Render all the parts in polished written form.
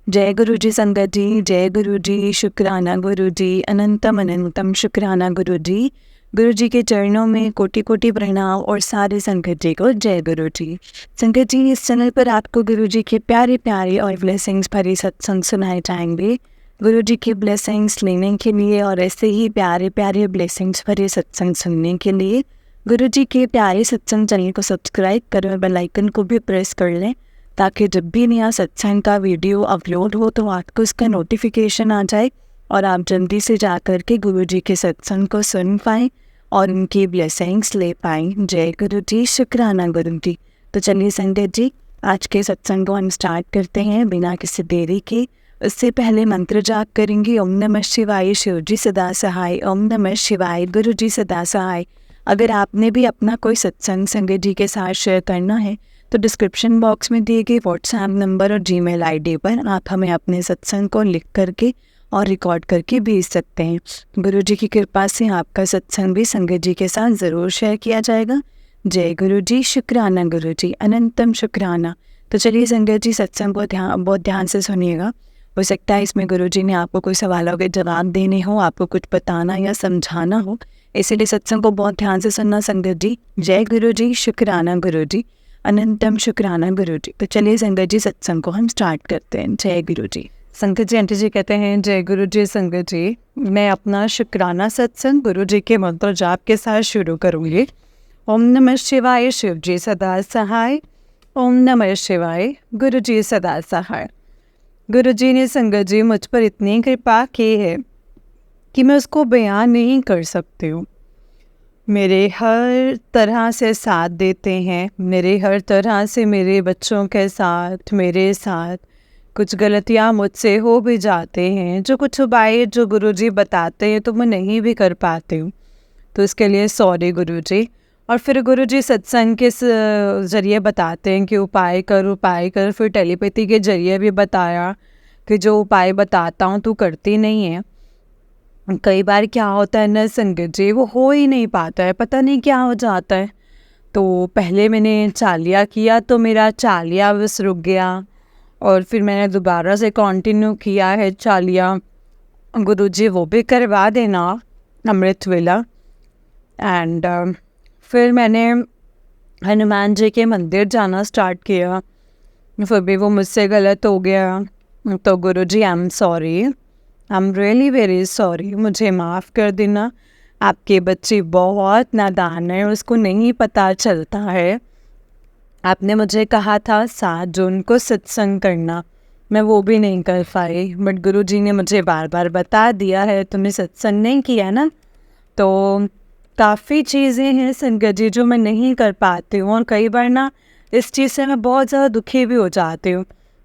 जय गुरु जी संगत जी, जय गुरु जी, शुक्राना गुरु जी, अनंतम अनंतम शुक्राना गुरु जी। गुरु जी के चरणों में कोटि कोटि प्रणाम और सारे संगत जी को जय गुरु जी। संगत जी, इस चैनल पर आपको गुरु जी के प्यारे प्यारे और ब्लेसिंग्स भरे सत्संग सुनाए जाएंगे। गुरु जी की ब्लेसिंग्स लेने के लिए और ऐसे ही प्यारे प्यारे ब्लेसिंग्स भरे सत्संग सुनने के लिए गुरु जी के प्यारे सत्संग चैनल को सब्सक्राइब कर बेल आइकन को भी प्रेस कर लें, ताकि जब भी नया सत्संग का वीडियो अपलोड हो तो आपको उसका नोटिफिकेशन आ जाए और आप जल्दी से जा कर के गुरु जी के सत्संग को सुन पाएँ और उनकी ब्लेसिंग्स ले पाएँ। जय गुरु जी, शुक्राना गुरु जी। तो चलिए संगत जी, आज के सत्संग को हम स्टार्ट करते हैं बिना किसी देरी के। उससे पहले मंत्र जाप करेंगे। ओम नमः शिवाय, शिव जी सदा सहाय। ओम नमः शिवाय, गुरु जी सदा सहाय। अगर आपने भी अपना कोई सत्संग संगत जी के साथ शेयर करना है तो डिस्क्रिप्शन बॉक्स में दिए गए व्हाट्सएप नंबर और जीमेल आईडी पर आप हमें अपने सत्संग को लिख करके और रिकॉर्ड करके भेज सकते हैं। गुरु जी की कृपा से आपका सत्संग भी संगत जी के साथ ज़रूर शेयर किया जाएगा। जय गुरु जी, शुक्राना गुरु जी, अनंतम शुक्राना। तो चलिए संगत जी, सत्संग को बहुत ध्यान से सुनिएगा। हो सकता है इसमें गुरु जी ने आपको कोई सवालों के जवाब देने हो, आपको कुछ बताना या समझाना हो, इसीलिए सत्संग को बहुत ध्यान से सुनना संगत जी। जय गुरु जी, शुक्राना गुरु जी, अनंतम शुक्राना गुरु जी। तो चलिए संगत जी, सत्संग को हम स्टार्ट करते हैं। जय गुरु जी। संगत जी, आंटी जी कहते हैं जय गुरु जी संगत जी। मैं अपना शुक्राना सत्संग गुरु जी के मंत्र जाप के साथ शुरू करूँगी। ओम नमः शिवाय, शिव जी सदा सहाय। ओम नमः शिवाय, गुरु जी सदा सहाय। गुरु जी ने संगत जी मुझ पर इतनी कृपा की है कि मैं उसको बयान नहीं कर सकती हूँ। मेरे हर तरह से साथ देते हैं, मेरे हर तरह से मेरे बच्चों के साथ, मेरे साथ कुछ गलतियाँ मुझसे हो भी जाते हैं। जो कुछ उपाय जो गुरुजी बताते हैं तो मैं नहीं भी कर पाती हूँ, तो इसके लिए सॉरी गुरुजी। और फिर गुरुजी सत्संग के ज़रिए बताते हैं कि उपाय कर। फिर टेलीपैथी के ज़रिए भी बताया कि जो उपाय बताता हूँ तू करती नहीं है। कई बार क्या होता है ना संगत जी, वो हो ही नहीं पाता है, पता नहीं क्या हो जाता है। तो पहले मैंने चालिया किया तो मेरा चालिया बस रुक गया, और फिर मैंने दोबारा से कंटिन्यू किया है चालिया। गुरुजी वो भी करवा देना, अमृत वेला। एंड फिर मैंने हनुमान जी के मंदिर जाना स्टार्ट किया, फिर भी वो मुझसे गलत हो गया। तो गुरुजी, I am sorry, I am really very sorry, मुझे माफ़ कर देना। आपके बच्चे बहुत नादान है, उसको नहीं पता चलता है। आपने मुझे कहा था 7 जून को सत्संग करना, मैं वो भी नहीं कर पाई। बट गुरुजी ने मुझे बार बार बता दिया है तुमने सत्संग नहीं किया ना। तो काफ़ी चीज़ें हैं संगत जी जो मैं नहीं कर पाती हूँ, और कई बार ना इस चीज़ से मैं बहुत ज़्यादा दुखी भी हो जाती हूँ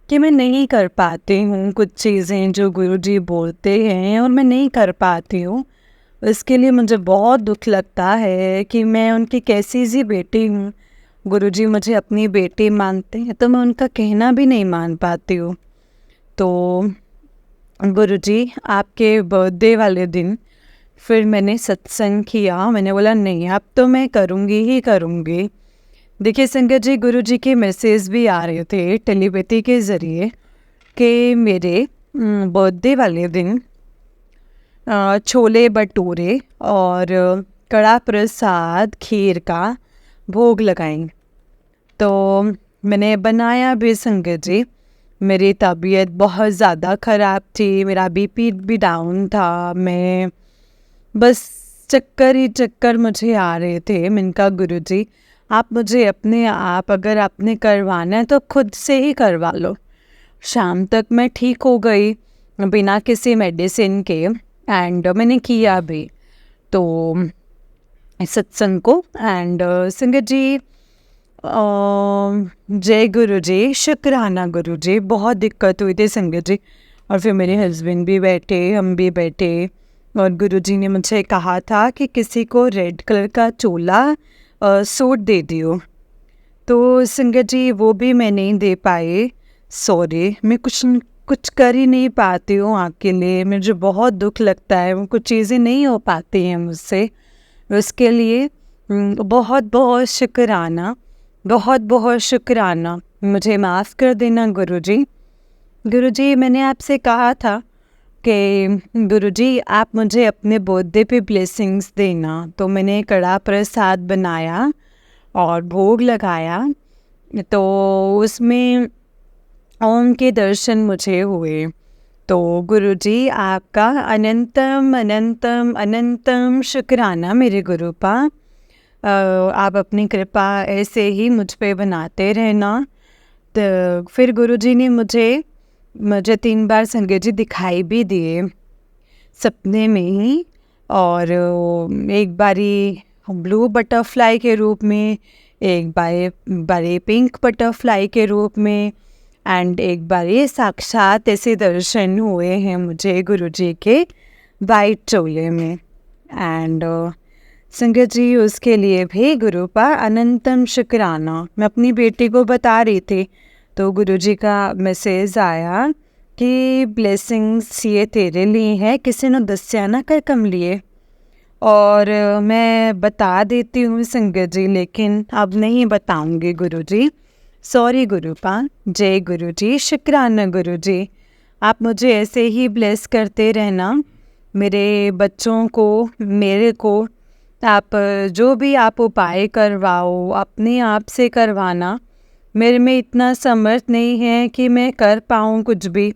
कि मैं नहीं कर पाती हूँ कुछ चीज़ें जो गुरुजी बोलते हैं, और मैं नहीं कर पाती हूँ। इसके लिए मुझे बहुत दुख लगता है कि मैं उनकी कैसी सी बेटी हूँ। गुरुजी मुझे अपनी बेटी मानते हैं तो मैं उनका कहना भी नहीं मान पाती हूँ। तो गुरुजी, आपके बर्थडे वाले दिन फिर मैंने सत्संग किया। मैंने बोला नहीं, अब तो मैं करूँगी ही करूँगी। देखिए संगत जी, गुरुजी के मैसेज भी आ रहे थे टेलीपैथी के ज़रिए कि मेरे बर्थडे वाले दिन छोले भटूरे और कड़ा प्रसाद खीर का भोग लगाएंगे। तो मैंने बनाया भी संगत जी। मेरी तबीयत बहुत ज़्यादा ख़राब थी, मेरा बीपी भी डाउन था, मैं बस चक्कर ही चक्कर मुझे आ रहे थे। मैंने कहा गुरुजी, आप मुझे अपने आप अगर आपने करवाना है तो खुद से ही करवा लो। शाम तक मैं ठीक हो गई बिना किसी मेडिसिन के, एंड मैंने किया भी तो सत्संग को। एंड संगत जी, जय गुरु जी, शुक्राना गुरु जी। बहुत दिक्कत हुई थी संगत जी, और फिर मेरे हस्बैंड भी बैठे, हम भी बैठे, और गुरुजी ने मुझे कहा था कि किसी को रेड कलर का चोला सूट दे दियो। तो संगत जी वो भी मैं नहीं दे पाई, सॉरी। मैं कुछ कर ही नहीं पाती हूँ आपके लिए, मुझे बहुत दुख लगता है, वो कुछ चीज़ें नहीं हो पाती हैं मुझसे। उसके लिए बहुत बहुत शुक्राना, बहुत बहुत शुक्राना। मुझे माफ़ कर देना गुरुजी। गुरुजी, मैंने आपसे कहा था कि गुरुजी आप मुझे अपने बर्थडे पे ब्लेसिंग्स देना, तो मैंने कड़ा प्रसाद बनाया और भोग लगाया, तो उसमें ओम के दर्शन मुझे हुए। तो गुरुजी आपका अनंतम अनंतम अनंतम शुक्राना मेरे गुरुपा। आप अपनी कृपा ऐसे ही मुझ पे बनाते रहना। तो फिर गुरुजी ने मुझे 3 बार संजय जी दिखाई भी दिए सपने में ही, और एक बारी ब्लू बटरफ्लाई के रूप में, एक बारी पिंक बटरफ्लाई के रूप में, एंड एक बारी साक्षात ऐसे दर्शन हुए हैं मुझे गुरुजी के वाइट चोले में। एंड संगत जी, उसके लिए भी गुरुपा अनंतम शुक्राना। मैं अपनी बेटी को बता रही थी तो गुरुजी का मैसेज आया कि ब्लेसिंग्स ये तेरे लिए है, किसी ने दस्या ना कर कम लिए। और मैं बता देती हूँ संगत जी, लेकिन अब नहीं बताऊँगी गुरुजी, सॉरी गुरुपा। जय गुरुजी, शुक्राना गुरुजी। आप मुझे ऐसे ही ब्लेस करते रहना, मेरे बच्चों को, मेरे को। आप जो भी आप उपाय करवाओ अपने आप से करवाना, मेरे में इतना समर्थ नहीं है कि मैं कर पाऊँ कुछ भी।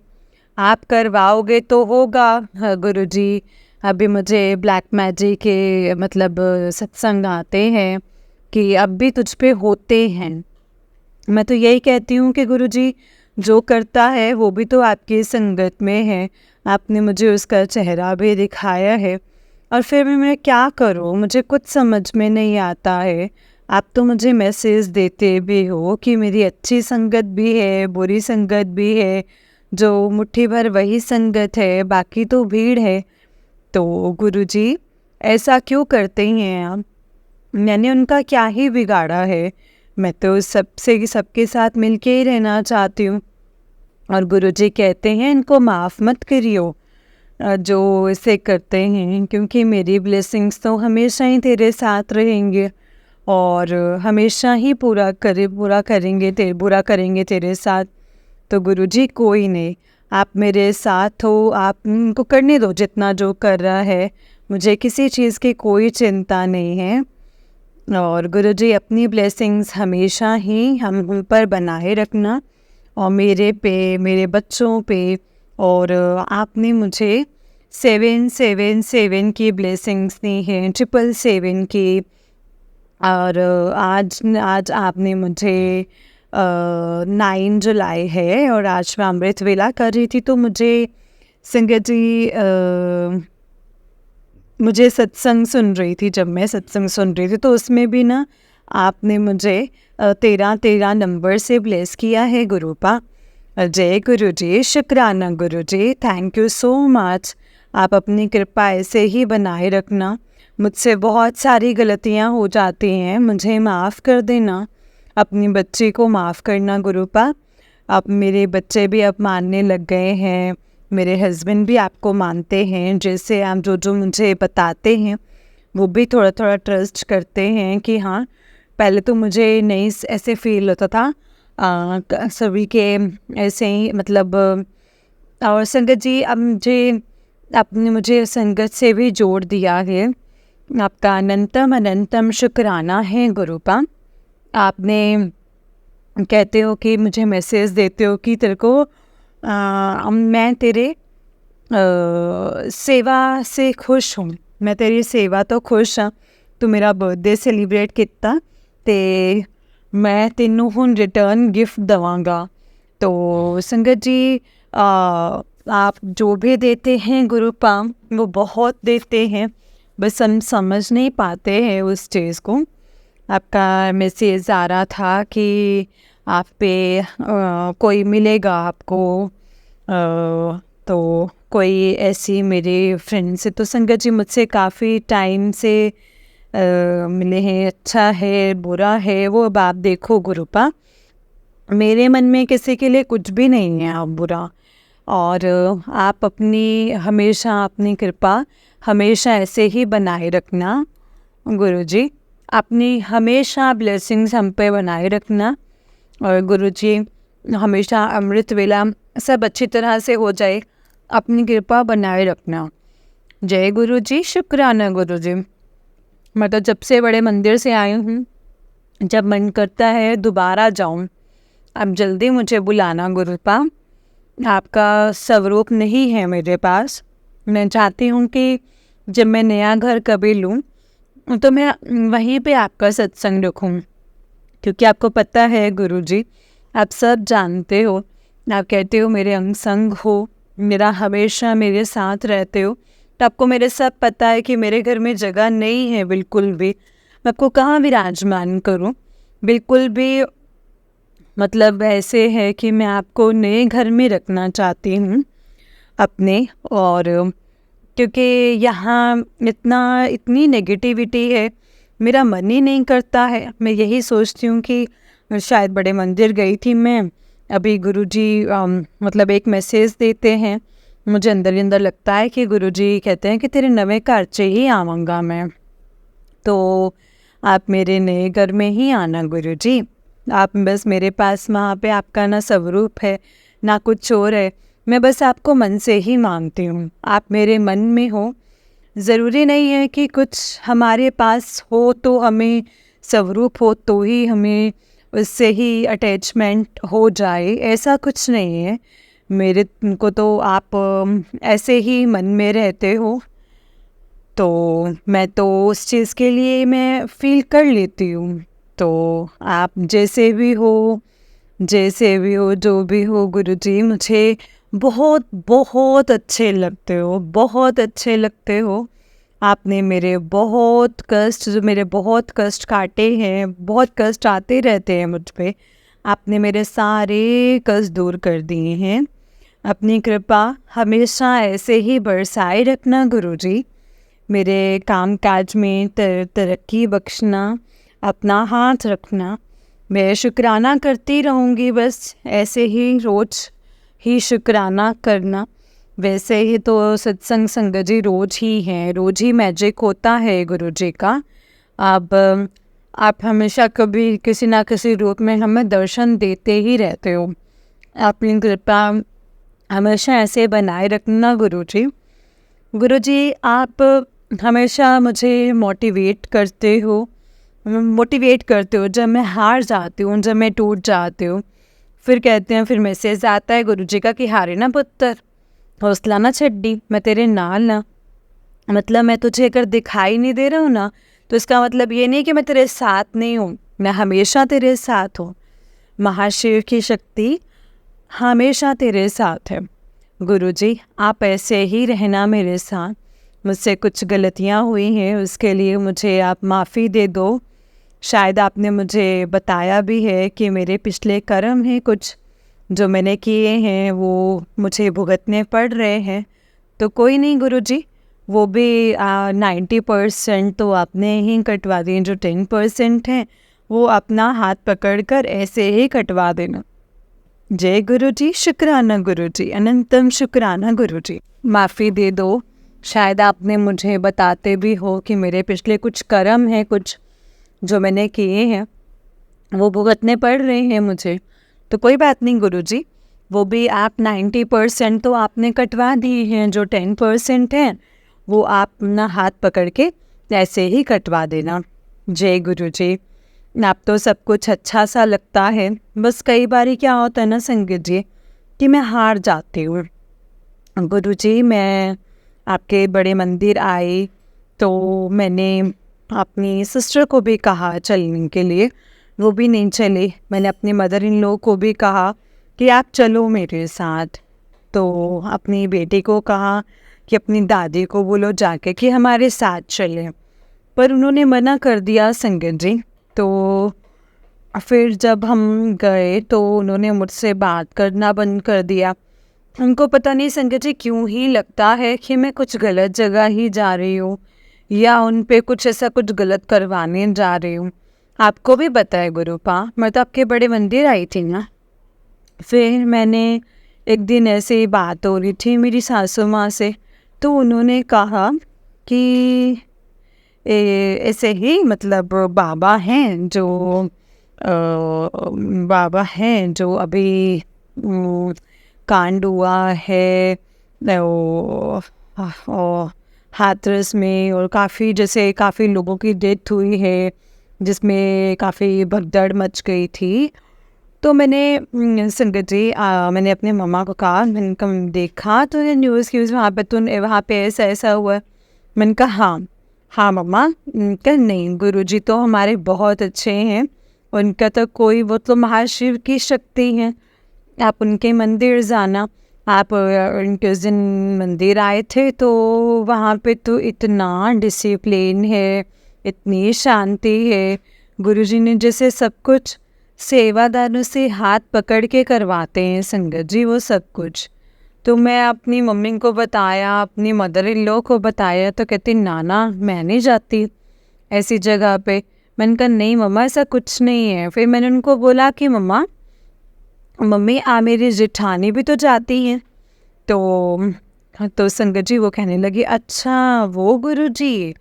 आप करवाओगे तो होगा। हाँ गुरुजी, अभी मुझे ब्लैक मैजिक के मतलब सत्संग आते हैं कि अब भी तुझ पे होते हैं। मैं तो यही कहती हूँ कि गुरुजी जो करता है वो भी तो आपकी संगत में है, आपने मुझे उसका चेहरा भी दिखाया है, और फिर भी मैं क्या करूँ, मुझे कुछ समझ में नहीं आता है। आप तो मुझे मैसेज देते भी हो कि मेरी अच्छी संगत भी है, बुरी संगत भी है, जो मुट्ठी भर वही संगत है, बाकी तो भीड़ है। तो गुरुजी ऐसा क्यों करते हैं आप? मैंने उनका क्या ही बिगाड़ा है? मैं तो सबके साथ मिलके ही रहना चाहती हूँ। और गुरुजी कहते हैं इनको माफ़ मत करियो जो इसे करते हैं, क्योंकि मेरी ब्लेसिंग्स तो हमेशा ही तेरे साथ रहेंगे और हमेशा ही पूरा करेंगे तेरे साथ। तो गुरुजी कोई नहीं, आप मेरे साथ हो, आप उनको करने दो जितना जो कर रहा है, मुझे किसी चीज़ की कोई चिंता नहीं है। और गुरुजी अपनी ब्लेसिंग्स हमेशा ही हम पर बनाए रखना, और मेरे पे, मेरे बच्चों पे। और आपने मुझे 777 की ब्लेसिंग्स दी हैं, 777 की। और आज आपने मुझे 9 जुलाई है और आज मैं अमृत वेला कर रही थी, तो मुझे संगत जी मुझे सत्संग सुन रही थी, जब मैं सत्संग सुन रही थी तो उसमें भी ना आपने मुझे 13 नंबर से ब्लेस किया है गुरुपा। जय गुरु जी, शुक्राना गुरु जी, थैंक यू सो मच। आप अपनी कृपा ऐसे ही बनाए रखना। मुझसे बहुत सारी गलतियां हो जाती हैं, मुझे माफ़ कर देना। अपनी बच्ची को माफ़ करना गुरुपा। अब मेरे बच्चे भी अब मानने लग गए हैं, मेरे हस्बैंड भी आपको मानते हैं, जैसे आप जो मुझे बताते हैं वो भी थोड़ा थोड़ा ट्रस्ट करते हैं कि हाँ। पहले तो मुझे नहीं ऐसे फील होता था, सभी के ऐसे ही मतलब। और संगत जी, अब आपने मुझे संगत से भी जोड़ दिया है, आपका अनंतम अनंतम शुक्राना है गुरुपा। आपने कहते हो कि मुझे मैसेज देते हो कि तेरे को मैं तेरे सेवा से खुश हूँ, मैं तेरी सेवा तो खुश हाँ। तू मेरा बर्थडे सेलिब्रेट किया ते मैं तेनों हुण रिटर्न गिफ्ट दवांगा। तो संगत जी, आप जो भी देते हैं गुरुपा वो बहुत देते हैं, बस हम समझ नहीं पाते हैं उस चीज़ को। आपका मैसेज आ रहा था कि आप पे कोई मिलेगा आपको, तो कोई ऐसी मेरे फ्रेंड से, तो संगत जी मुझसे काफ़ी टाइम से मिले हैं, अच्छा है बुरा है वो अब आप देखो गुरुपा। मेरे मन में किसी के लिए कुछ भी नहीं है अब बुरा। और आप हमेशा अपनी कृपा हमेशा ऐसे ही बनाए रखना गुरुजी। अपनी हमेशा ब्लेसिंग्स हम पे बनाए रखना। और गुरुजी हमेशा अमृत वेला सब अच्छी तरह से हो जाए, अपनी कृपा बनाए रखना। जय गुरु जी, शुक्राना गुरु जी। मैं तो जब से बड़े मंदिर से आई हूँ, जब मन करता है दोबारा जाऊँ। आप जल्दी मुझे बुलाना गुरुपा। आपका स्वरूप नहीं है मेरे पास। मैं चाहती हूँ कि जब मैं नया घर कभी लूँ तो मैं वहीं पे आपका सत्संग रखूँ, क्योंकि आपको पता है गुरुजी, आप सब जानते हो। आप कहते हो मेरे अंग संग हो, मेरा हमेशा मेरे साथ रहते हो। तो आपको मेरे सब पता है कि मेरे घर में जगह नहीं है बिल्कुल भी। मैं आपको कहाँ विराजमान करूँ, बिल्कुल भी मतलब ऐसे है कि मैं आपको नए घर में रखना चाहती हूँ अपने। और क्योंकि यहाँ इतनी नेगेटिविटी है, मेरा मन ही नहीं करता है। मैं यही सोचती हूँ कि शायद बड़े मंदिर गई थी मैं अभी, गुरुजी मतलब एक मैसेज देते हैं, मुझे अंदर ही अंदर लगता है कि गुरुजी कहते हैं कि तेरे नवे घर च ही आवांगा मैं, तो आप मेरे नए घर में ही आना गुरुजी। आप बस मेरे पास वहाँ पे आपका ना स्वरूप है ना कुछ और है। मैं बस आपको मन से ही मांगती हूँ, आप मेरे मन में हो। ज़रूरी नहीं है कि कुछ हमारे पास हो तो हमें स्वरूप हो तो ही हमें उससे ही अटैचमेंट हो जाए, ऐसा कुछ नहीं है। मेरे को तो आप ऐसे ही मन में रहते हो, तो मैं तो उस चीज़ के लिए मैं फ़ील कर लेती हूँ। तो आप जैसे भी हो, जो भी हो गुरुजी, मुझे बहुत बहुत अच्छे लगते हो, बहुत अच्छे लगते हो। आपने मेरे बहुत कष्ट काटे हैं, बहुत कष्ट आते रहते हैं मुझ पे, आपने मेरे सारे कष्ट दूर कर दिए हैं। अपनी कृपा हमेशा ऐसे ही बरसाए रखना गुरुजी। मेरे काम काज में तरक्की बख्शना, अपना हाथ रखना। मैं शुक्राना करती रहूँगी, बस ऐसे ही रोज़ ही शुक्राना करना। वैसे ही तो सत्संग संगत जी रोज़ ही है, रोज़ ही मैजिक होता है गुरु जी का। अब आप हमेशा कभी किसी ना किसी रूप में हमें दर्शन देते ही रहते हो। अपनी कृपा हमेशा ऐसे बनाए रखना गुरु जी। गुरु जी, आप हमेशा मुझे मोटिवेट करते हो जब मैं हार जाती हूँ, जब मैं टूट जाती हूँ। फिर कहते हैं, फिर मैसेज आता है गुरु जी का कि हारे ना पुत्र, हौसला ना छड्डी, मैं तेरे नाल ना। मतलब मैं तुझे अगर दिखाई नहीं दे रहा हूँ ना, तो इसका मतलब ये नहीं कि मैं तेरे साथ नहीं हूँ, मैं हमेशा तेरे साथ हूँ। महाशिव की शक्ति हमेशा तेरे साथ है गुरुजी। आप ऐसे ही रहना मेरे साथ। मुझसे कुछ गलतियाँ हुई हैं, उसके लिए मुझे आप माफ़ी दे दो। शायद आपने मुझे बताया भी है कि मेरे पिछले कर्म हैं कुछ जो मैंने किए हैं, वो मुझे भुगतने पड़ रहे हैं। तो कोई नहीं गुरुजी, वो भी 90% तो आपने ही कटवा दिए, जो 10% हैं वो अपना हाथ पकड़कर ऐसे ही कटवा देना। जय गुरु जी, शुक्राना गुरु जी, अनंतम शुक्राना गुरु जी। माफ़ी दे दो, शायद आपने मुझे बताते भी हो कि मेरे पिछले कुछ कर्म हैं, कुछ जो मैंने किए हैं वो भुगतने पड़ रहे हैं मुझे। तो कोई बात नहीं गुरु जी, वो भी आप 90% तो आपने कटवा दिए हैं, जो 10% हैं वो आप अपना हाथ पकड़ के ऐसे ही कटवा देना। जय गुरु जी। आप तो सब कुछ अच्छा सा लगता है, बस कई बार क्या होता है ना संगत जी, कि मैं हार जाती हूँ। गुरुजी, मैं आपके बड़े मंदिर आई तो मैंने अपनी सिस्टर को भी कहा चलने के लिए, वो भी नहीं चली। मैंने अपनी मदर इन लॉ को भी कहा कि आप चलो मेरे साथ। तो अपनी बेटी को कहा कि अपनी दादी को बोलो जाके कि हमारे साथ चले, पर उन्होंने मना कर दिया संगत जी। तो फिर जब हम गए तो उन्होंने मुझसे बात करना बंद कर दिया। उनको पता नहीं संगत जी क्यों ही लगता है कि मैं कुछ गलत जगह ही जा रही हूँ, या उन पे कुछ ऐसा कुछ गलत करवाने जा रही हूँ। आपको भी पता है गुरुपा, मैं तो आपके बड़े मंदिर आई थी ना। फिर मैंने एक दिन ऐसे ही बात हो रही थी मेरी सासू माँ से, तो उन्होंने कहा कि ऐसे ही मतलब बाबा हैं जो बाबा हैं जो अभी कांड हुआ है हाथरस में, और काफ़ी लोगों की डेथ हुई है जिसमें काफ़ी भगदड़ मच गई थी। तो मैंने संगत जी मैंने अपने मम्मा को कहा, मैंने कहा देखा तूने न्यूज़ की वहाँ पे ऐसा ऐसा हुआ है? मैंने कहा हाँ हाँ मम्मा। कहा नहीं, गुरुजी तो हमारे बहुत अच्छे हैं, उनका तो कोई, वो तो महाशिव की शक्ति है, आप उनके मंदिर जाना। आप उनके उस दिन मंदिर आए थे तो वहाँ पे तो इतना डिसिप्लिन है, इतनी शांति है। गुरुजी ने जैसे सब कुछ सेवादारों से हाथ पकड़ के करवाते हैं संगत जी वो सब कुछ। तो मैं अपनी मम्मी को बताया, अपनी मदर इन लॉ को बताया, तो कहती नाना मैं नहीं जाती ऐसी जगह पे। मैंने कहा नहीं मम्मा ऐसा कुछ नहीं है। फिर मैंने उनको बोला कि मम्मी मेरी जेठानी भी तो जाती हैं। तो संगत जी वो कहने लगी अच्छा वो गुरुजी,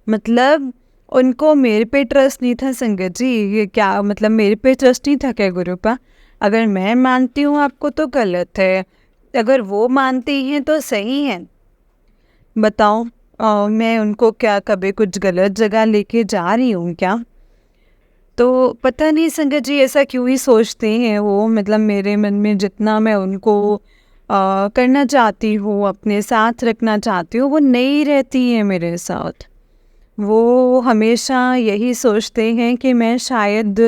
मतलब उनको मेरे पे ट्रस्ट नहीं था संगत जी। ये क्या मतलब मेरे पे ट्रस्ट नहीं था क्या गुरुपा? अगर मैं मानती हूँ आपको तो गलत है, अगर वो मानती हैं तो सही है। बताओ मैं उनको क्या कभी कुछ गलत जगह लेके जा रही हूँ क्या? तो पता नहीं संगत जी ऐसा क्यों ही सोचते हैं वो, मतलब मेरे मन में जितना मैं उनको करना चाहती हूँ, अपने साथ रखना चाहती हूँ, वो नहीं रहती है मेरे साथ। वो हमेशा यही सोचते हैं कि मैं शायद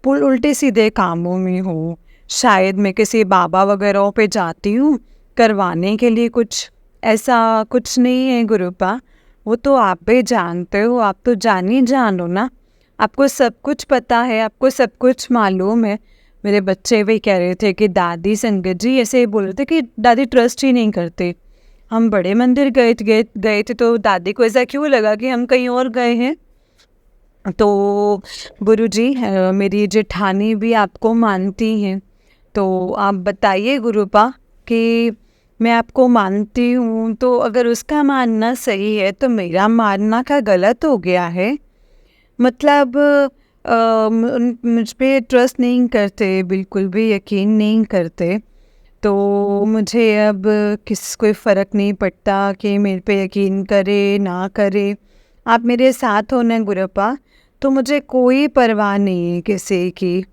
उल्टे सीधे कामों में हूँ, शायद मैं किसी बाबा वगैरह पे जाती हूँ करवाने के लिए कुछ। ऐसा कुछ नहीं है गुरुपा, वो तो आप भी जानते हो, आप तो जान ही जानो ना, आपको सब कुछ पता है, आपको सब कुछ मालूम है। मेरे बच्चे भी कह रहे थे कि दादी संगत जी ऐसे ही बोल रहे थे कि दादी ट्रस्ट ही नहीं करते। हम बड़े मंदिर गए थे तो दादी को ऐसा क्यों लगा कि हम कहीं और गए हैं। तो गुरुजी मेरी जेठानी भी आपको मानती हैं, तो आप बताइए गुरुपा कि मैं आपको मानती हूँ तो अगर उसका मानना सही है तो मेरा मानना क्या गलत हो गया है? मतलब मुझ पे ट्रस्ट नहीं करते, बिल्कुल भी यकीन नहीं करते। तो मुझे अब कोई फ़र्क नहीं पड़ता कि मेरे पे यकीन करे ना करे। आप मेरे साथ हो ना गुरुपा, तो मुझे कोई परवाह नहीं है किसी की।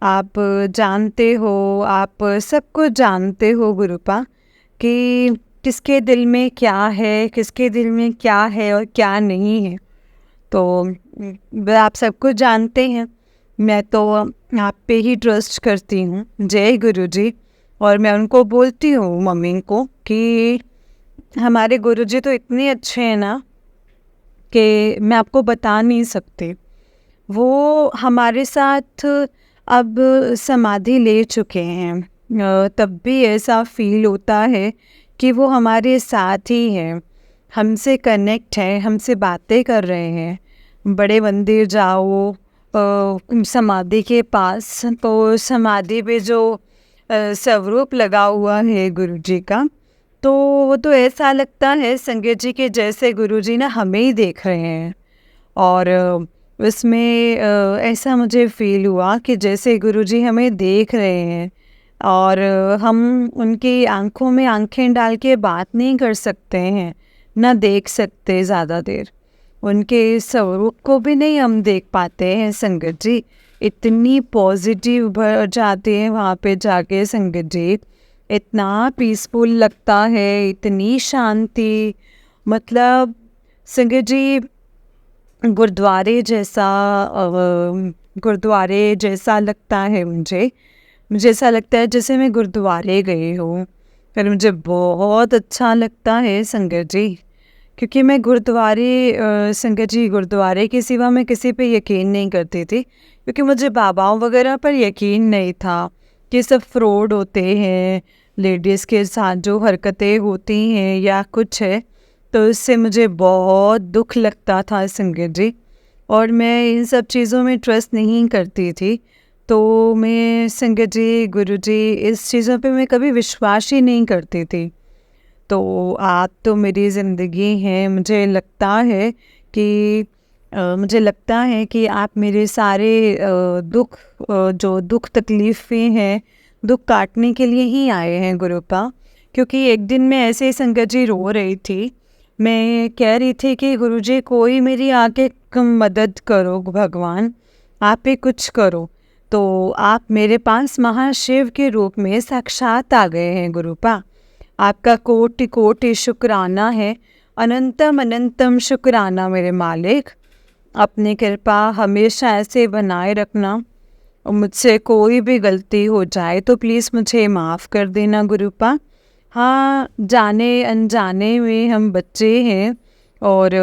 आप जानते हो, आप सब कुछ जानते हो गुरुपा कि किसके दिल में क्या है, किसके दिल में क्या है और क्या नहीं है। तो आप सब कुछ जानते हैं, मैं तो आप पे ही ट्रस्ट करती हूँ। जय गुरुजी। और मैं उनको बोलती हूँ मम्मी को कि हमारे गुरुजी तो इतने अच्छे हैं ना कि मैं आपको बता नहीं सकती। वो हमारे साथ अब समाधि ले चुके हैं, तब भी ऐसा फील होता है कि वो हमारे साथ ही हैं, हमसे कनेक्ट हैं, हमसे बातें कर रहे हैं। बड़े मंदिर जाओ समाधि के पास, तो समाधि पे जो स्वरूप लगा हुआ है गुरुजी का, तो वो तो ऐसा लगता है संगत जी के जैसे गुरुजी ना हमें ही देख रहे हैं। और उसमें ऐसा मुझे फ़ील हुआ कि जैसे गुरुजी हमें देख रहे हैं, और हम उनकी आंखों में आंखें डाल के बात नहीं कर सकते हैं, ना देख सकते ज़्यादा देर, उनके स्वरूप को भी नहीं हम देख पाते हैं संगत जी। इतनी पॉजिटिव भर जाते हैं वहाँ पे जाके संगत जी, इतना पीसफुल लगता है, इतनी शांति, मतलब संगत जी गुरुद्वारे जैसा लगता है मुझे। मुझे ऐसा लगता है जैसे मैं गुरुद्वारे गई हूँ, पर मुझे बहुत अच्छा लगता है संगत जी, क्योंकि मैं संगत जी गुरुद्वारे के सिवा मैं किसी पे यकीन नहीं करती थी, क्योंकि मुझे बाबाओं वगैरह पर यकीन नहीं था कि सब फ्रॉड होते हैं, लेडीज़ के साथ जो हरकतें होती हैं या कुछ है, तो इससे मुझे बहुत दुख लगता था संगत जी, और मैं इन सब चीज़ों में ट्रस्ट नहीं करती थी। तो मैं संगत जी गुरुजी इस चीज़ों पे मैं कभी विश्वास ही नहीं करती थी। तो आप तो मेरी ज़िंदगी हैं, मुझे लगता है कि मुझे लगता है कि आप मेरे सारे जो दुख तकलीफ़ें हैं, दुख काटने के लिए ही आए हैं गुरुपा। क्योंकि एक दिन मैं ऐसे ही संगत जी रो रही थी। मैं कह रही थी कि गुरुजी कोई मेरी आके मदद करो भगवान, आप ही कुछ करो। तो आप मेरे पास महाशिव के रूप में साक्षात आ गए हैं गुरुपा। आपका कोटि कोटि शुक्राना है, अनंतम अनंतम शुक्राना मेरे मालिक। अपनी कृपा हमेशा ऐसे बनाए रखना, और मुझसे कोई भी गलती हो जाए तो प्लीज़ मुझे माफ़ कर देना गुरुपा। हाँ, जाने अनजाने में हम बच्चे हैं और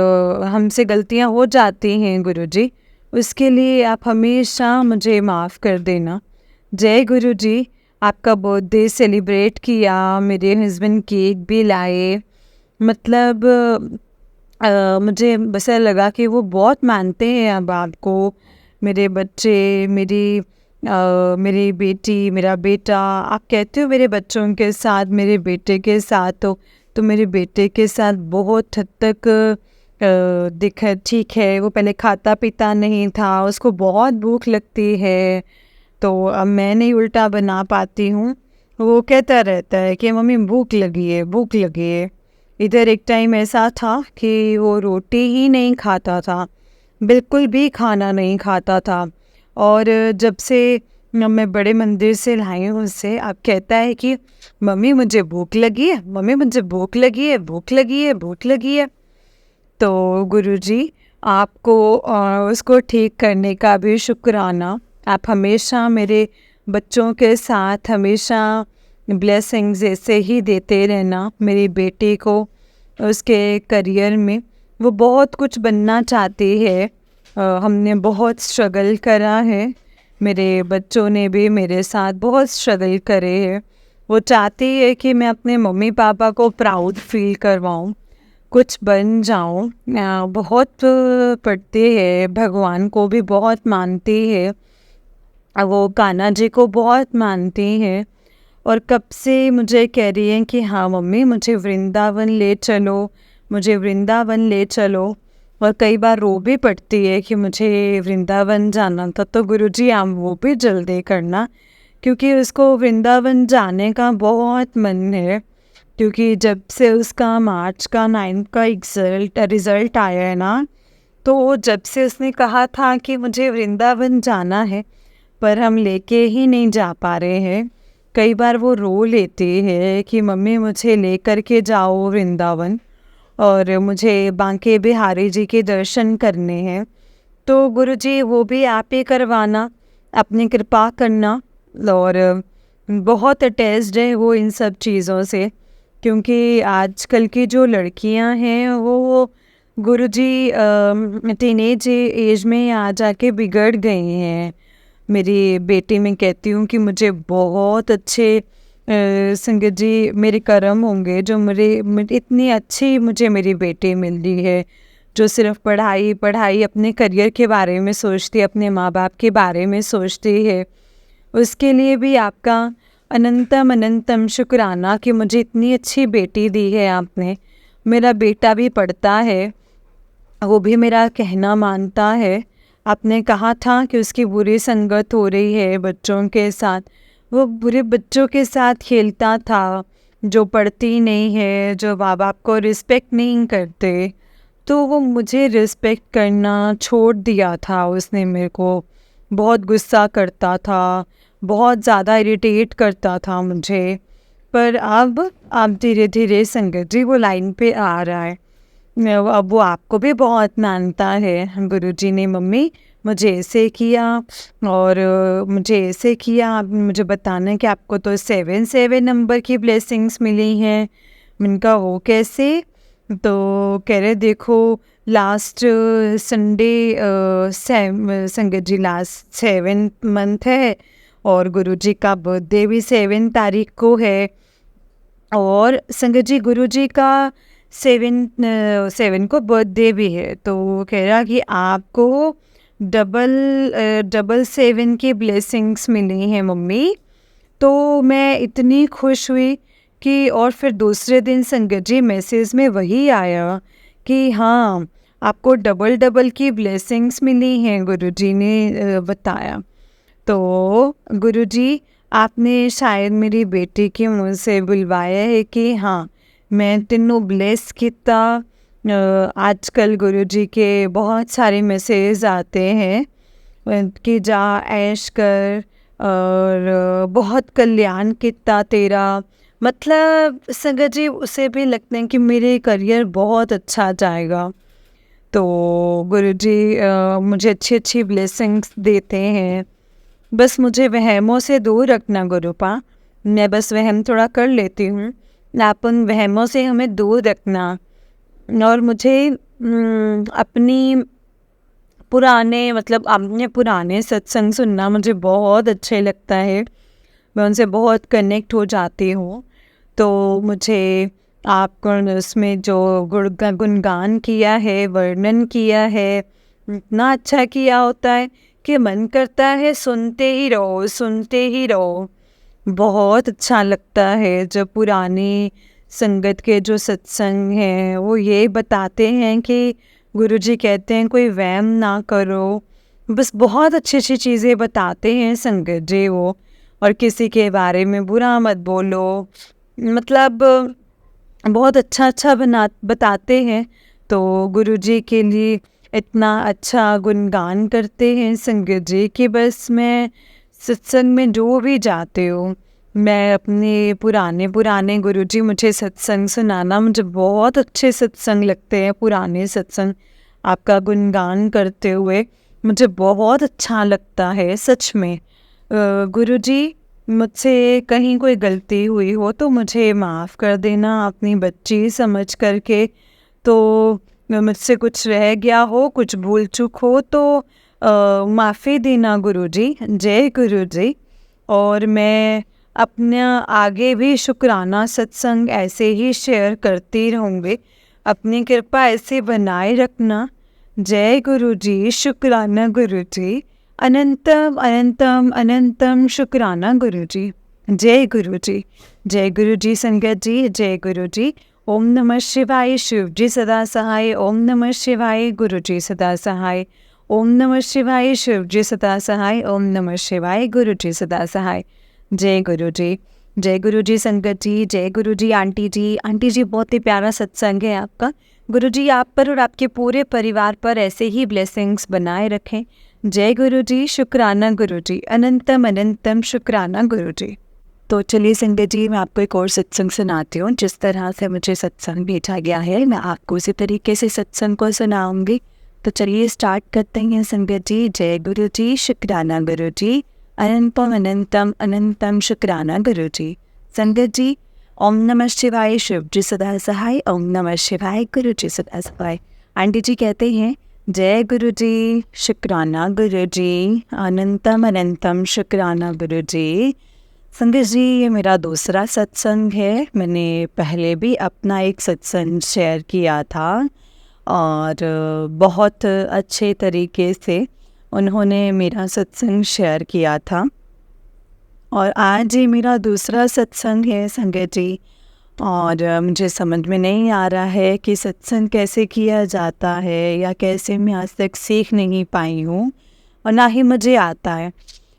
हमसे गलतियाँ हो जाती हैं गुरुजी, उसके लिए आप हमेशा मुझे माफ़ कर देना। जय गुरुजी। आपका बर्थडे सेलिब्रेट किया, मेरे हस्बैंड केक भी लाए, मतलब मुझे ऐसा लगा कि वो बहुत मानते हैं अब आपको। मेरे बच्चे, मेरी बेटी, मेरा बेटा, आप कहते हो मेरे बच्चों के साथ, मेरे बेटे के साथ तो मेरे बेटे के साथ बहुत हद तक दिखा ठीक है। वो पहले खाता पीता नहीं था, उसको बहुत भूख लगती है, तो अब मैं नहीं उल्टा बना पाती हूँ। वो कहता रहता है कि मम्मी भूख लगी है, भूख लगी है। इधर एक टाइम ऐसा था कि वो रोटी ही नहीं खाता था, बिल्कुल भी खाना नहीं खाता था। और जब से मैं बड़े मंदिर से लाई हूँ उससे, अब कहता है कि मम्मी मुझे भूख लगी है, मम्मी मुझे भूख लगी है, भूख लगी है, भूख लगी है। तो गुरुजी, आपको उसको ठीक करने का भी शुक्राना। आप हमेशा मेरे बच्चों के साथ हमेशा ब्लेसिंग्स ऐसे ही देते रहना। मेरी बेटी को उसके करियर में, वो बहुत कुछ बनना चाहती है। हमने बहुत स्ट्रगल करा है, मेरे बच्चों ने भी मेरे साथ बहुत स्ट्रगल करे हैं। वो चाहती है कि मैं अपने मम्मी पापा को प्राउड फील करवाऊँ, कुछ बन जाऊँ। बहुत पढ़ती है, भगवान को भी बहुत मानती है, वो कान्हा जी को बहुत मानती हैं। और कब से मुझे कह रही हैं कि हाँ मम्मी मुझे वृंदावन ले चलो, मुझे वृंदावन ले चलो। और कई बार रो भी पड़ती है कि मुझे वृंदावन जाना था। तो गुरुजी आप वो भी जल्दी करना, क्योंकि उसको वृंदावन जाने का बहुत मन है। क्योंकि जब से उसका मार्च का 9th का रिज़ल्ट आया है ना, तो जब से उसने कहा था कि मुझे वृंदावन जाना है, पर हम लेके ही नहीं जा पा रहे हैं। कई बार वो रो लेती है कि मम्मी मुझे ले कर के जाओ वृंदावन, और मुझे बांके बिहारी जी के दर्शन करने हैं। तो गुरुजी वो भी आप ही करवाना, अपनी कृपा करना। और बहुत अटैच्ड है वो इन सब चीज़ों से, क्योंकि आजकल की जो लड़कियां हैं वो गुरुजी टीनेज एज में आ जाके बिगड़ गई हैं। मेरी बेटी, मैं कहती हूँ कि मुझे बहुत अच्छे संगत जी मेरे कर्म होंगे जो मेरी इतनी अच्छी मुझे मेरी बेटी मिल रही है, जो सिर्फ पढ़ाई पढ़ाई, अपने करियर के बारे में सोचती है, अपने माँ बाप के बारे में सोचती है। उसके लिए भी आपका अनंतम अनंतम शुक्राना कि मुझे इतनी अच्छी बेटी दी है आपने। मेरा बेटा भी पढ़ता है, वो भी मेरा कहना मानता है। आपने कहा था कि उसकी बुरी संगत हो रही है बच्चों के साथ, वो बुरे बच्चों के साथ खेलता था, जो पढ़ती नहीं है, जो माँ बाप को रिस्पेक्ट नहीं करते। तो वो मुझे रिस्पेक्ट करना छोड़ दिया था उसने, मेरे को बहुत गुस्सा करता था, बहुत ज़्यादा इरिटेट करता था मुझे। पर अब धीरे धीरे संगत जी वो लाइन पे आ रहा है। अब वो आपको भी बहुत मानता है। गुरुजी ने मम्मी मुझे ऐसे किया और मुझे ऐसे किया, आप मुझे बताना है कि आपको तो 7 नंबर की ब्लेसिंग्स मिली हैं। मैंने कहा वो कैसे? तो कह रहे देखो लास्ट संडे संगत जी लास्ट 7th मंथ है, और गुरुजी का बर्थडे भी 7 तारीख को है। और संगत जी गुरुजी का 7 को बर्थडे भी है। तो वो कह रहा कि आपको डबल 7 की ब्लेसिंग्स मिली हैं मम्मी। तो मैं इतनी खुश हुई कि, और फिर दूसरे दिन संगत जी मैसेज में वही आया कि हाँ आपको डबल डबल की ब्लेसिंग्स मिली हैं, गुरुजी ने बताया। तो गुरुजी, आपने शायद मेरी बेटी की मुझसे बुलवाया है कि हाँ, मैं तेनों ब्लेस किता। आजकल गुरुजी के बहुत सारे मैसेज आते हैं कि जा ऐश कर और बहुत कल्याण किता तेरा। मतलब संगत जी, उसे भी लगते हैं कि मेरे करियर बहुत अच्छा जाएगा। तो गुरुजी मुझे अच्छी अच्छी ब्लेसिंग्स देते हैं। बस मुझे वहमों से दूर रखना गुरुपा। मैं बस वहम थोड़ा कर लेती हूँ, आप उन वहमों से हमें दूर रखना। और मुझे अपनी अपने पुराने सत्संग सुनना मुझे बहुत अच्छे लगता है। मैं उनसे बहुत कनेक्ट हो जाती हूँ। तो मुझे आपको उसमें जो गुणगान किया है, वर्णन किया है, इतना अच्छा किया होता है कि मन करता है सुनते ही रहो, सुनते ही रहो। बहुत अच्छा लगता है जब पुरानी संगत के जो सत्संग हैं वो ये बताते हैं कि गुरुजी कहते हैं कोई वहम ना करो। बस बहुत अच्छी अच्छी चीज़ें बताते हैं संगत जी वो। और किसी के बारे में बुरा मत बोलो, मतलब बहुत अच्छा अच्छा बताते हैं। तो गुरुजी के लिए इतना अच्छा गुणगान करते हैं संगत जी कि बस मैं सत्संग में जो भी जाते हो, मैं अपने पुराने गुरुजी मुझे सत्संग सुनाना, मुझे बहुत अच्छे सत्संग लगते हैं पुराने सत्संग। आपका गुणगान करते हुए मुझे बहुत अच्छा लगता है सच में। गुरुजी, मुझसे कहीं कोई गलती हुई हो तो मुझे माफ़ कर देना अपनी बच्ची समझ करके। तो मुझसे कुछ रह गया हो, कुछ भूल चूक हो तो माफ़ी देना गुरुजी। जय गुरुजी। और मैं अपना आगे भी शुक्राना सत्संग ऐसे ही शेयर करती रहूँगी। अपनी कृपा ऐसे बनाए रखना। जय गुरुजी, शुक्राना गुरुजी, अनंतम अनंतम अनंतम शुक्राना गुरुजी। जय गुरुजी। जय गुरुजी संगत जी, जय गुरुजी। ओम नमः शिवाय, शिव जी सदा सहाय। ओम नमः शिवाय, गुरुजी सदा सहाय। ओम नमः शिवाय, शिव जी सदा सहाय। ओम नमः शिवाय, गुरुजी सदा सहाय। जय गुरुजी। जय गुरुजी संगत जी, जय गुरुजी आंटी जी। आंटी जी, बहुत ही प्यारा सत्संग है आपका। गुरुजी आप पर और आपके पूरे परिवार पर ऐसे ही ब्लेसिंग्स बनाए रखें। जय गुरुजी, शुक्राना गुरुजी, अनंतम अनंतम शुक्राना गुरुजी। तो चलिए संगत जी, मैं आपको एक और सत्संग सुनाती हूँ। जिस तरह से मुझे सत्संग भेजा गया है, मैं आपको उसी तरीके से सत्संग को सुनाऊंगी। तो चलिए स्टार्ट करते हैं संगत जी। जय गुरुजी, शुक्राना गुरुजी, अनंतम अनंतम अनंतम शुक्राना गुरुजी। संगत जी, ओम नमः शिवाय, शिव जी सदा सहाय। ओम नमः शिवाय, गुरुजी सदा सहाय। आंटी जी कहते हैं जय गुरुजी, शुक्राना गुरुजी, अनंतम अनंतम शुक्राना गुरुजी। संगत जी, ये मेरा दूसरा सत्संग है। मैंने पहले भी अपना एक सत्संग शेयर किया था और बहुत अच्छे तरीके से उन्होंने मेरा सत्संग शेयर किया था। और आज ये मेरा दूसरा सत्संग है संगत जी। और मुझे समझ में नहीं आ रहा है कि सत्संग कैसे किया जाता है या कैसे मैं आज तक सीख नहीं पाई हूँ, और ना ही मुझे आता है।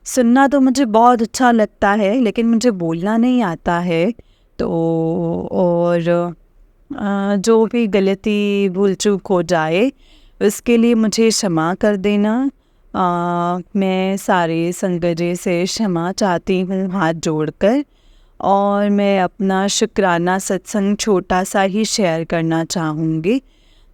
सुनना तो मुझे बहुत अच्छा लगता है, लेकिन मुझे बोलना नहीं आता है। तो और जो भी गलती भूल चूक हो जाए उसके लिए मुझे क्षमा कर देना। मैं सारे संगत जी से क्षमा चाहती हूँ हाथ जोड़कर। और मैं अपना शुक्राना सत्संग छोटा सा ही शेयर करना चाहूँगी।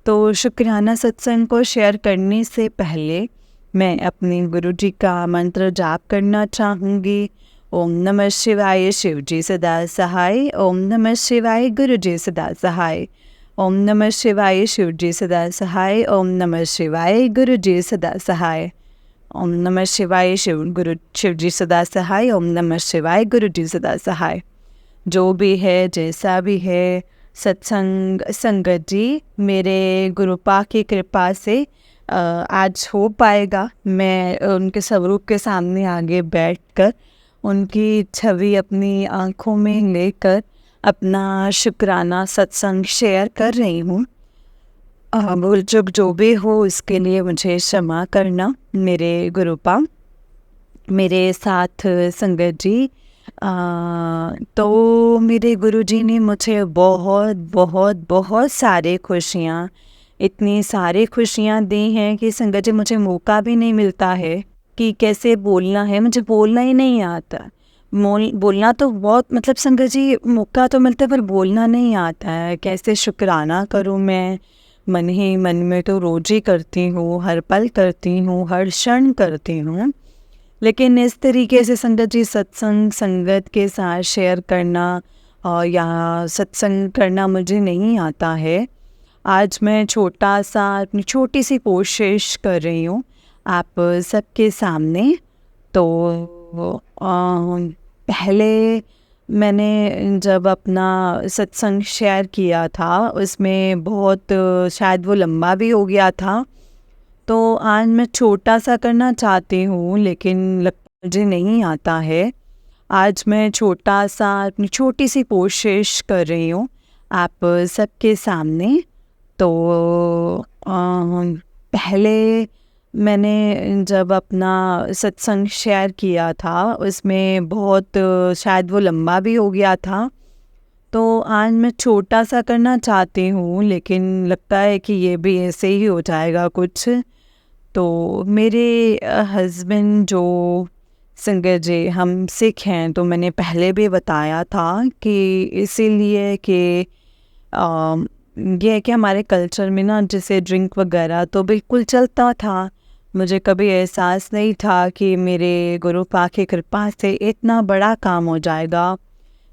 तो शुक्राना सत्संग को शेयर करने से पहले मैं अपने गुरु जी का मंत्र जाप करना चाहूँगी। ओम नमः शिवाय, शिव जी सदा सहाय। ओम नमः शिवाय, गुरु जी सदा सहाय। ओम नमः शिवाय, शिव जी सदा सहाय। ओम नमः शिवाय, गुरु जी सदा सहाय। ओम नमः शिवाय, शिव जी सदा सहाय। ओम नमः शिवाय, गुरु जी सदा सहाय। जो भी है, जैसा भी है, सत्संग संगत जी मेरे गुरुपा की कृपा से आज हो पाएगा। मैं उनके स्वरूप के सामने आगे बैठकर उनकी छवि अपनी आँखों में लेकर अपना शुक्राना सत्संग शेयर कर रही हूँ। भूल चूक जो भी हो उसके लिए मुझे क्षमा करना मेरे गुरुपा, मेरे साथ संगत जी। तो मेरे गुरुजी ने मुझे बहुत बहुत बहुत सारे खुशियाँ, इतनी सारी खुशियाँ दी हैं कि संगत जी मुझे मौका भी नहीं मिलता है कि कैसे बोलना है, मुझे बोलना ही नहीं आता। बोलना तो बहुत मतलब संगत जी मौका तो मिलता है पर बोलना नहीं आता है। कैसे शुक्राना करूँ मैं, मन ही मन में तो रोज़ ही करती हूँ, हर पल करती हूँ, हर क्षण करती हूँ। लेकिन इस तरीके से संगत जी सत्संग संगत के साथ शेयर करना और या सत्संग करना मुझे नहीं आता है। आज मैं छोटा सा अपनी छोटी सी कोशिश कर रही हूँ आप सबके सामने। तो पहले मैंने जब अपना सत्संग शेयर किया था उसमें बहुत शायद वो लंबा भी हो गया था। तो आज मैं छोटा सा करना चाहती हूँ लेकिन मुझे नहीं आता है। आज मैं छोटा सा अपनी छोटी सी कोशिश कर रही हूँ आप सबके सामने। तो पहले मैंने जब अपना सत्संग शेयर किया था उसमें बहुत शायद वो लंबा भी हो गया था। तो आज मैं छोटा सा करना चाहती हूँ लेकिन लगता है कि ये भी ऐसे ही हो जाएगा कुछ। तो मेरे हस्बैंड जो संगत जी हम सिख हैं, तो मैंने पहले भी बताया था कि इसीलिए कि ये है कि हमारे कल्चर में ना जैसे ड्रिंक वगैरह तो बिल्कुल चलता था। मुझे कभी एहसास नहीं था कि मेरे गुरु पाक की कृपा से इतना बड़ा काम हो जाएगा।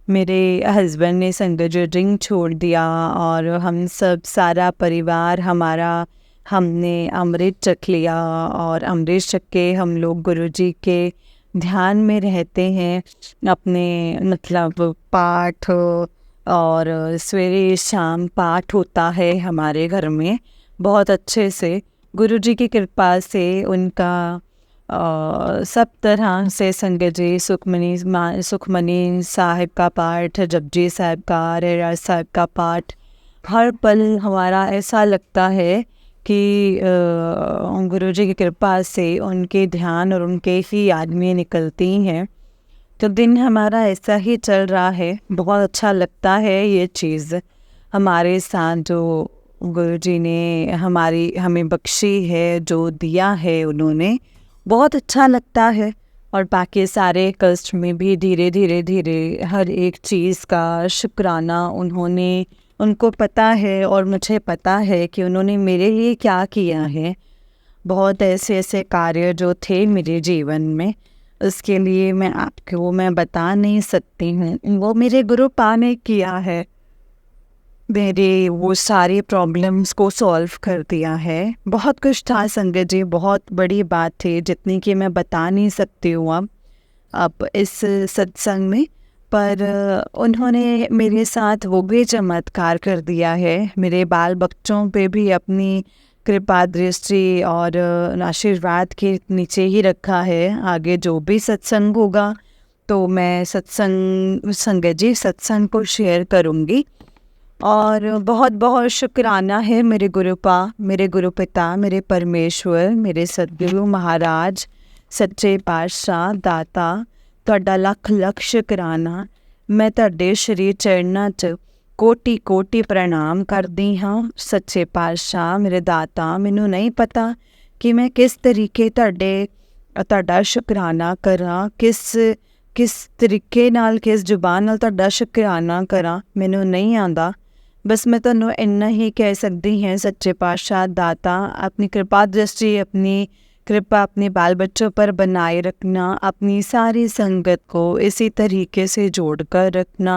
मेरे हस्बैंड ने संगत जी ड्रिंक छोड़ दिया और हम सब सारा परिवार हमारा हमने अमृत चख लिया और अमृत चख के हम लोग गुरुजी के ध्यान में रहते हैं। अपने मतलब पाठ और सवेरे शाम पाठ होता है हमारे घर में बहुत अच्छे से। गुरुजी की कृपा से उनका सब तरह से संगत जी सुखमनी साहिब का पाठ, जपजी साहिब का, रहराज साहिब का पाठ हर पल हमारा ऐसा लगता है कि गुरुजी की कृपा से उनके ध्यान और उनके ही याद में निकलती हैं। तो दिन हमारा ऐसा ही चल रहा है। बहुत अच्छा लगता है ये चीज़ हमारे साथ जो गुरुजी ने हमें बख्शी है, जो दिया है उन्होंने, बहुत अच्छा लगता है। और बाकी सारे कष्ट में भी धीरे धीरे धीरे हर एक चीज़ का शुक्राना उनको पता है और मुझे पता है कि उन्होंने मेरे लिए क्या किया है। बहुत ऐसे ऐसे कार्य जो थे मेरे जीवन में, उसके लिए मैं बता नहीं सकती हूँ। वो मेरे गुरु पा ने किया है, मेरे वो सारी प्रॉब्लम्स को सॉल्व कर दिया है। बहुत कुछ था संगत जी, बहुत बड़ी बात थी जितनी कि मैं बता नहीं सकती हूँ अब इस सत्संग में। पर उन्होंने मेरे साथ वो भी चमत्कार कर दिया है। मेरे बाल बच्चों पे भी अपनी कृपा दृष्टि और आशीर्वाद के नीचे ही रखा है। आगे जो भी सत्संग होगा तो मैं संगत जी सत्संग को शेयर करूँगी। और बहुत बहुत शुक्राना है मेरे मेरे गुरु पिता, मेरे परमेश्वर, मेरे सद्गुरु महाराज, सच्चे पातशाह दाता, ਤੁਹਾਡਾ ਲੱਖ ਲੱਖ ਸ਼ੁਕਰਾਨਾ। ਮੈਂ ਤੁਹਾਡੇ ਸ਼੍ਰੀ ਚਰਨਾਂ 'ਚ ਕੋਟੀ ਕੋਟੀ ਪ੍ਰਣਾਮ ਕਰਦੀ ਹਾਂ। ਸੱਚੇ ਪਾਤਸ਼ਾਹ ਮੇਰੇ ਦਾਤਾ, ਮੈਨੂੰ ਨਹੀਂ ਪਤਾ ਕਿ ਮੈਂ ਕਿਸ ਤਰੀਕੇ ਤੁਹਾਡਾ ਸ਼ੁਕਰਾਨਾ ਕਰਾਂ, ਕਿਸ ਤਰੀਕੇ ਨਾਲ, ਕਿਸ ਜ਼ੁਬਾਨ ਨਾਲ ਤੁਹਾਡਾ ਸ਼ੁਕਰਾਨਾ ਕਰਾਂ, ਮੈਨੂੰ ਨਹੀਂ ਆਉਂਦਾ। बस मैं ਤੁਹਾਨੂੰ ਇੰਨਾ ਹੀ ਕਹਿ ਸਕਦੀ ਹਾਂ, सच्चे पातशाह दाता अपनी कृपा दृष्टि, अपनी कृपा अपने बाल बच्चों पर बनाए रखना, अपनी सारी संगत को इसी तरीके से जोड़कर रखना,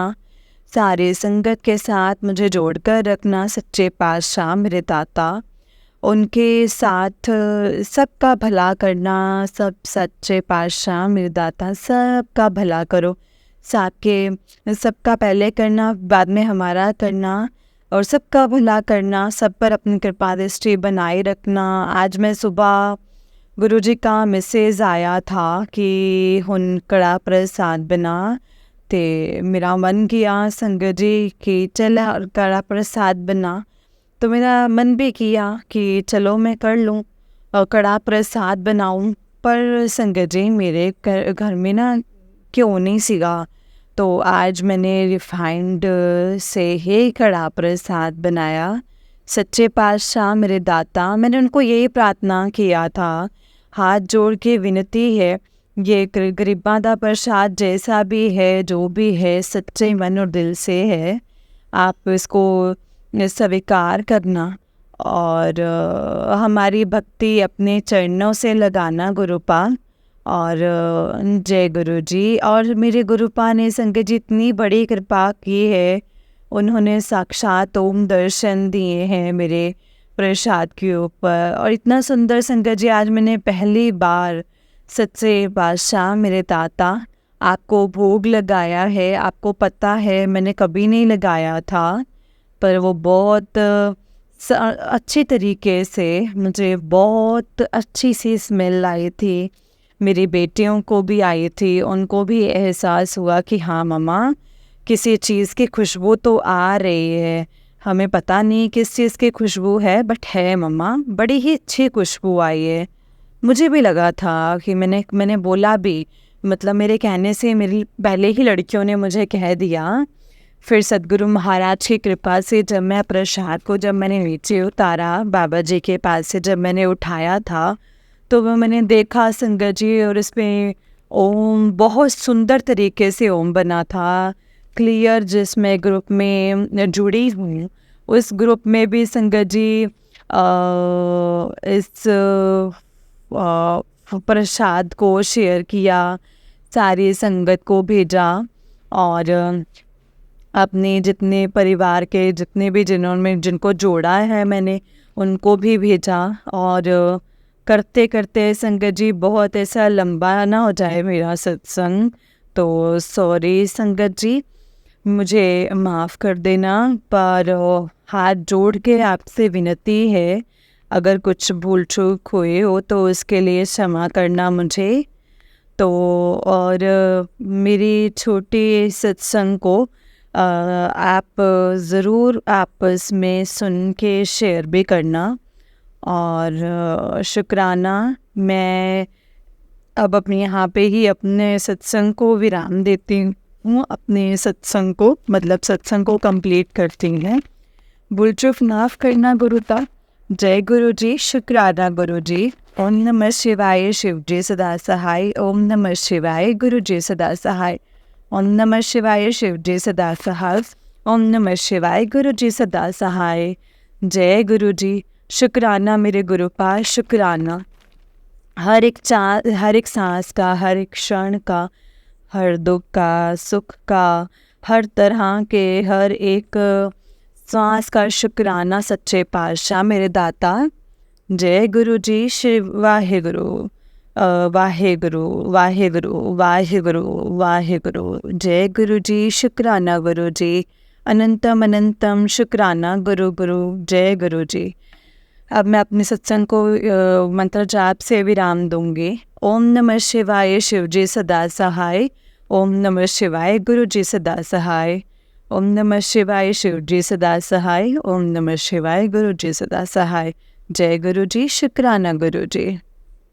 सारे संगत के साथ मुझे जोड़कर रखना। सच्चे पातशाह मेरे दाता, उनके साथ सबका भला करना। सब सच्चे पातशाह मेरे दाता सबका भला करो। सबका पहले करना, बाद में हमारा करना और सबका भला करना। सब पर अपनी कृपा दृष्टि बनाए रखना। आज मैं सुबह गुरुजी का मैसेज आया था कि हुन कड़ा प्रसाद बना, तो मेरा मन किया संगत जी कि चल कड़ा प्रसाद बना। तो मेरा मन भी किया कि चलो मैं कर लूँ, कड़ा प्रसाद बनाऊँ। पर संगत जी मेरे घर में ना क्यों नहीं सीगा। तो आज मैंने रिफाइंड से ही कड़ा प्रसाद बनाया। सच्चे पातशाह मेरे दाता, मैंने उनको यही प्रार्थना किया था, हाथ जोड़ के विनती है, ये गरीबां दा प्रसाद जैसा भी है, जो भी है, सच्चे मन और दिल से है, आप इसको स्वीकार करना और हमारी भक्ति अपने चरणों से लगाना गुरुपाल। और जय गुरु जी। और मेरे गुरुपा ने संगत जी इतनी बड़ी कृपा की है, उन्होंने साक्षात ओम दर्शन दिए हैं मेरे प्रसाद के ऊपर। और इतना सुंदर संगत जी, आज मैंने पहली बार सच्चे बादशाह मेरे दाता आपको भोग लगाया है। आपको पता है मैंने कभी नहीं लगाया था, पर वो बहुत अच्छी तरीके से, मुझे बहुत अच्छी सी स्मेल आई थी, मेरी बेटियों को भी आई थी, उनको भी एहसास हुआ कि हाँ मम्मा किसी चीज़ की खुशबू तो आ रही है, हमें पता नहीं किस चीज़ की खुशबू है, बट है मम्मा, बड़ी ही अच्छी खुशबू आई है। मुझे भी लगा था कि मैंने बोला भी, मतलब मेरे कहने से मेरी पहले ही लड़कियों ने मुझे कह दिया। फिर सद्गुरु महाराज की कृपा से जब मैं प्रसाद को जब मैंने नीचे उतारा, बाबा जी के पास से जब मैंने उठाया था, तो वो मैंने देखा संगत जी, और इसमें ओम बहुत सुंदर तरीके से ओम बना था, क्लियर। जिसमें ग्रुप में जुड़ी हूँ उस ग्रुप में भी संगत जी इस प्रसाद को शेयर किया, सारी संगत को भेजा, और अपने जितने परिवार के जितने भी जिनको जोड़ा है मैंने उनको भी भेजा। और करते करते संगत जी बहुत ऐसा लंबा ना हो जाए मेरा सत्संग, तो सॉरी संगत जी, मुझे माफ़ कर देना। पर हाथ जोड़ के आपसे विनती है, अगर कुछ भूल चूक हुए हो तो उसके लिए क्षमा करना मुझे। तो और मेरी छोटी सत्संग को आप ज़रूर आपस में सुन के शेयर भी करना। और शुक्राना। मैं अब अपने यहाँ पे ही अपने सत्संग को विराम देती हूँ, अपने सत्संग को मतलब सत्संग को कंप्लीट करती हैं। भूल चूक माफ़ करना गुरुता। जय गुरु जी। शुक्राना गुरु जी। ओम नमः शिवाय। शिव जी सदा सहाय। ओम नमः शिवाय। गुरु जी सदा सहाय। ओम नमः शिवाय। शिव जी सदा सहाय। ओम नमः शिवाय। गुरु जी सदा सहाय। जय गुरु जी। शुक्राना मेरे गुरुपाल, शुक्राना। हर एक सांस का, हर एक क्षण का, हर दुख का, सुख का, हर तरह के हर एक सांस का शुक्राना सच्चे पातशाह मेरे दाता। जय गुरु जी। श्री वाहे गुरु, वाहे गुरु, वाहे गुरु, वाहे गुरु, वाहे गुरु। जय गुरु जी। शुक्राना गुरु जी। अनंतम अनंतम शुक्राना गुरु गुरु। जय गुरु जी। अब मैं अपने सत्संग को मंत्र जाप से विराम दूंगी। ओम नमः शिवाय। शिव जी सदा सहाय। ओम नमः शिवाय। गुरु जी सदा सहाय। ओम नमः शिवाय। शिव जी सदा सहाय। ओम नमः शिवाय। गुरु जी सदा सहाय। जय गुरु जी। शुक्राना गुरु जी।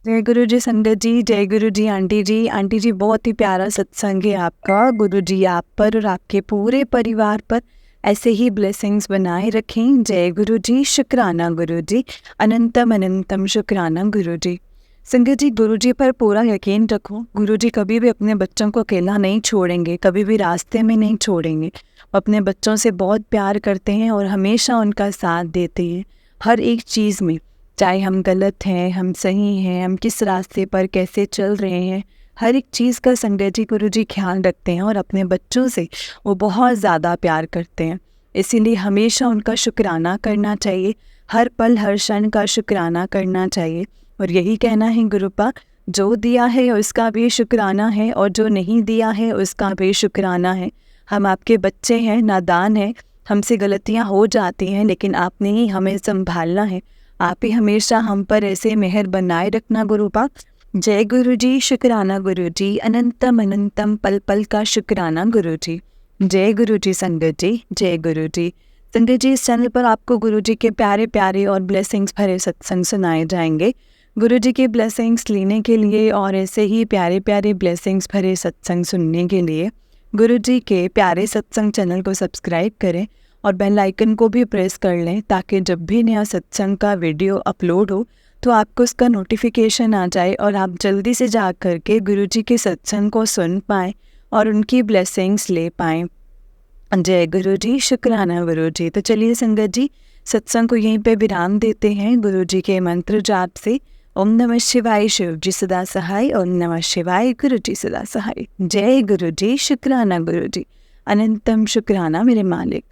जय गुरु जी संगत जी। जय गुरु जी आंटी जी। आंटी जी बहुत ही प्यारा सत्संग है आपका। गुरु जी आप पर और आपके पूरे परिवार पर ऐसे ही ब्लेसिंग्स बनाए रखें। जय गुरु जी। शुक्राना गुरु जी। अनंतम अनंतम शुक्राना गुरु जी। संगत जी गुरु जी पर पूरा यकीन रखो। गुरु जी कभी भी अपने बच्चों को अकेला नहीं छोड़ेंगे, कभी भी रास्ते में नहीं छोड़ेंगे। वो अपने बच्चों से बहुत प्यार करते हैं और हमेशा उनका साथ देते हैं हर एक चीज़ में, चाहे हम गलत हैं, हम सही हैं, हम किस रास्ते पर कैसे चल रहे हैं, हर एक चीज़ का संगत जी गुरु जी ख्याल रखते हैं। और अपने बच्चों से वो बहुत ज़्यादा प्यार करते हैं, इसीलिए हमेशा उनका शुक्राना करना चाहिए, हर पल हर क्षण का शुक्राना करना चाहिए। और यही कहना है गुरुपा, जो दिया है उसका भी शुक्राना है और जो नहीं दिया है उसका भी शुक्राना है। हम आपके बच्चे हैं, नादान हैं, हमसे गलतियां हो जाती हैं, लेकिन आपने ही हमें संभालना है। आप ही हमेशा हम पर ऐसे मेहर बनाए रखना गुरुपा। जय गुरु जी। शुक्राना गुरु जी। अनंतम अनंतम पल पल का शुक्राना गुरु जी। जय गुरु जी संगत जी। जय गुरु जी। संगत जी, इस चैनल पर आपको गुरुजी के प्यारे प्यारे और ब्लेसिंग्स भरे सत्संग सुनाए जाएंगे। गुरुजी के ब्लेसिंग्स लेने के लिए और ऐसे ही प्यारे प्यारे ब्लेसिंग्स भरे सत्संग सुनने के लिए गुरुजी के प्यारे सत्संग चैनल को सब्सक्राइब करें और बेल आइकन को भी प्रेस कर लें, ताकि जब भी नया सत्संग का वीडियो अपलोड हो तो आपको उसका नोटिफिकेशन आ जाए और आप जल्दी से जा कर के गुरुजी के सत्संग को सुन पाएँ और उनकी ब्लेसिंग्स ले पाएँ। जय गुरु जी, शुक्राना गुरु जी। तो चलिए संगत जी, सत्संग को यहीं पे विराम देते हैं गुरु जी के मंत्र जाप से। ओम नमः शिवाय, शिव जी सदा सहाय। ओम नमः शिवाय, गुरु जी सदा सहाय। जय गुरु जी, शुक्राना गुरु जी। अनंतम शुक्राना मेरे मालिक।